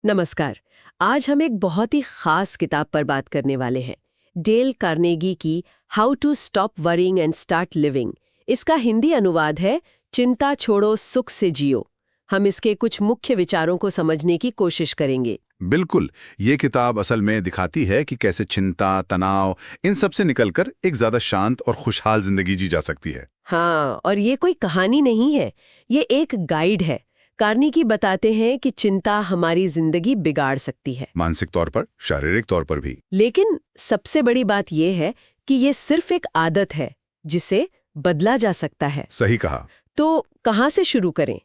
नमस्कार। आज हम एक बहुत ही खास किताब पर बात करने वाले हैं, डेल कार्नेगी की how to stop worrying and start living. इसका हिंदी अनुवाद है चिंता छोड़ो सुख से जियो। हम इसके कुछ मुख्य विचारों को समझने की कोशिश करेंगे। बिल्कुल। ये किताब असल में दिखाती है कि कैसे चिंता, तनाव, इन सब से निकलकर एक ज्यादा शांत और खुशहाल जिंदगी जी जा सकती है। हाँ, और ये कोई कहानी नहीं है, ये एक गाइड है। कार्नेगी बताते हैं कि चिंता हमारी जिंदगी बिगाड़ सकती है, मानसिक तौर पर, शारीरिक तौर पर भी। लेकिन सबसे बड़ी बात यह है कि ये सिर्फ एक आदत है जिसे बदला जा सकता है। सही कहा। तो कहाँ से शुरू करें?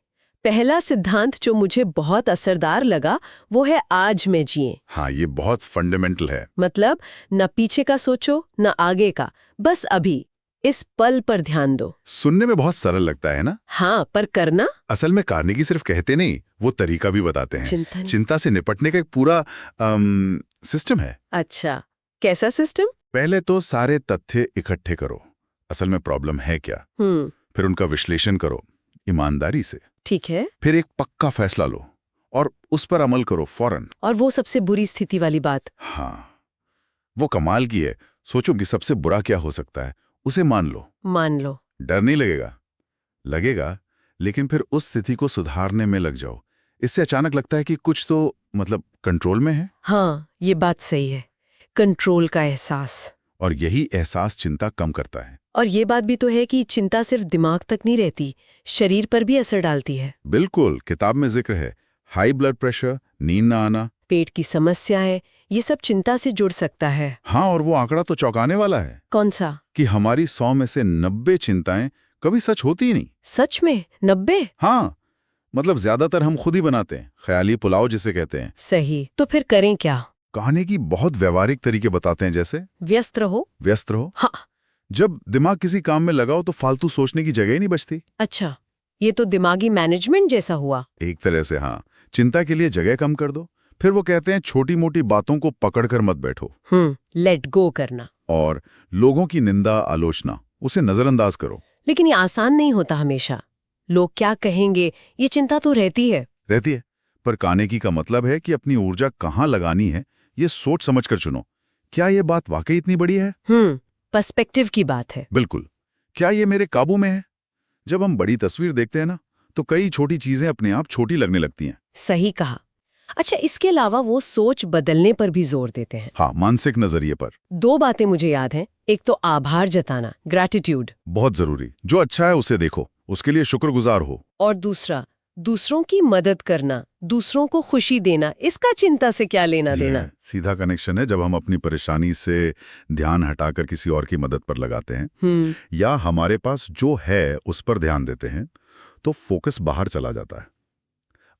पहला सिद्धांत जो मुझे बहुत असरदार लगा वो है आज में जिए। हाँ, ये बहुत फंडामेंटल है। मतलब न पीछे का सोचो न आगे का, बस अभी इस पल पर ध्यान दो। सुनने में बहुत सरल लगता है ना? हाँ, पर करना? असल में कार्नेगी सिर्फ कहते नहीं, वो तरीका भी बताते हैं। चिंता से निपटने का एक पूरा सिस्टम है। अच्छा, कैसा सिस्टम? पहले तो सारे तथ्य इकट्ठे करो, असल में प्रॉब्लम है क्या। फिर उनका विश्लेषण करो ईमानदारी से। ठीक है। फिर एक पक्का फैसला लो और उस पर अमल करो फौरन। और वो सबसे बुरी स्थिति वाली बात? हाँ, वो कमाल की है। सोचो कि सबसे बुरा क्या हो सकता है, उसे मान लो। मान लो। डर नहीं लगेगा, लेकिन फिर उस स्थिति को सुधारने में लग जाओ। इससे अचानक लगता है कि कुछ तो कंट्रोल में है। हाँ, ये बात सही है, कंट्रोल का एहसास। और यही एहसास चिंता कम करता है। और ये बात भी तो है कि चिंता सिर्फ दिमाग तक नहीं रहती, शरीर पर भी असर डालती है। बिल्कुल, किताब में जिक्र है हाई ब्लड प्रेशर, नींद ना आना, पेट की समस्याएं, ये सब चिंता से जुड़ सकता है। हाँ, और वो आंकड़ा तो चौंकाने वाला है। कौन सा? कि हमारी 100 में से 90 चिंताएं कभी सच होती ही नहीं। सच में? 90? हाँ, ज्यादातर हम खुद ही बनाते हैं, ख्याली पुलाव जिसे कहते हैं। सही। तो फिर करें क्या? कार्नेगी बहुत व्यवहारिक तरीके बताते हैं, जैसे व्यस्त रहो। हाँ। जब दिमाग किसी काम में लगाओ तो फालतू सोचने की जगह ही नहीं बचती। अच्छा, ये तो दिमागी मैनेजमेंट जैसा हुआ। एक तरह से हाँ। चिंता के लिए जगह कम कर दो। फिर वो कहते हैं छोटी मोटी बातों को पकड़कर मत बैठो। लेट गो करना। और लोगों की निंदा, आलोचना, उसे नजरअंदाज करो। लेकिन ये आसान नहीं होता हमेशा। लोग क्या कहेंगे, ये चिंता तो रहती है। पर कार्नेगी का मतलब है कि अपनी ऊर्जा कहाँ लगानी है, ये सोच समझकर चुनो। क्या ये बात वाकई इतनी बड़ी है? पर्सपेक्टिव की बात है। बिल्कुल। क्या ये मेरे काबू में है? जब हम बड़ी तस्वीर देखते हैं ना, तो कई छोटी चीजें अपने आप छोटी लगने लगती हैं। सही कहा। अच्छा, इसके अलावा वो सोच बदलने पर भी जोर देते हैं। हाँ, मानसिक नजरिए पर। 2 बातें मुझे याद हैं। एक तो आभार जताना, ग्रैटिट्यूड। बहुत जरूरी। जो अच्छा है उसे देखो, उसके लिए शुक्रगुजार हो। और दूसरा, दूसरों की मदद करना, दूसरों को खुशी देना। इसका चिंता से क्या लेना देना? सीधा कनेक्शन है। जब हम अपनी परेशानी से ध्यान हटाकर किसी और की मदद पर लगाते हैं या हमारे पास जो है उस पर ध्यान देते हैं, तो फोकस बाहर चला जाता है।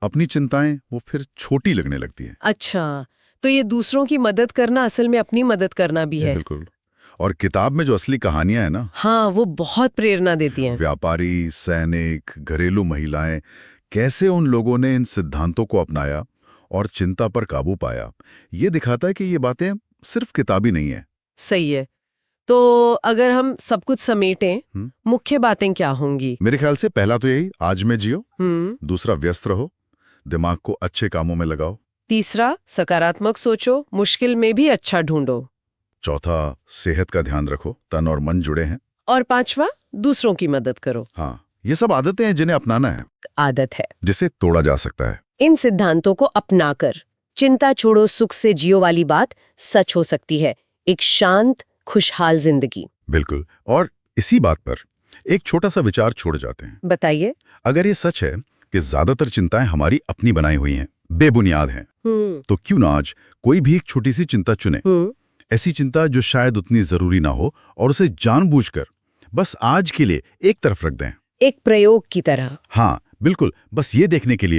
अपनी चिंताएं वो फिर छोटी लगने लगती हैं। अच्छा, तो ये दूसरों की मदद करना असल में अपनी मदद करना भी है। बिल्कुल। और किताब में जो असली कहानियां हैं ना, हाँ, वो बहुत प्रेरणा देती हैं। व्यापारी, सैनिक, घरेलू महिलाएं, कैसे उन लोगों ने इन सिद्धांतों को अपनाया और चिंता पर काबू पाया। ये दिखाता है कि ये बातें सिर्फ किताबी नहीं है। सही है। तो अगर हम सब कुछ समेटें, मुख्य बातें क्या होंगी? मेरे ख्याल से पहला तो यही, आज में जियो। दूसरा, व्यस्त रहो, दिमाग को अच्छे कामों में लगाओ। तीसरा, सकारात्मक सोचो, मुश्किल में भी अच्छा ढूंढो। चौथा, सेहत का ध्यान रखो, तन और मन जुड़े हैं। और पांचवा, दूसरों की मदद करो। हाँ, ये सब आदतें हैं जिन्हें अपनाना है। आदत है जिसे तोड़ा जा सकता है। इन सिद्धांतों को अपनाकर चिंता छोड़ो सुख से जियो वाली बात सच हो सकती है, एक शांत खुशहाल जिंदगी। बिल्कुल। और इसी बात पर एक छोटा सा विचार छोड़ जाते हैं। बताइए। अगर ये सच है कि ज्यादातर चिंताएं हमारी अपनी बनाई हुई हैं, बेबुनियाद हैं, तो क्यों ना आज कोई भी एक छोटी सी चिंता चुने। ऐसी चिंता जो शायद उतनी जरूरी ना हो, और उसे जानबूझकर बस आज के लिए एक तरफ रख दें। एक प्रयोग की तरह। हाँ, बिल्कुल। बस ये देखने के लिए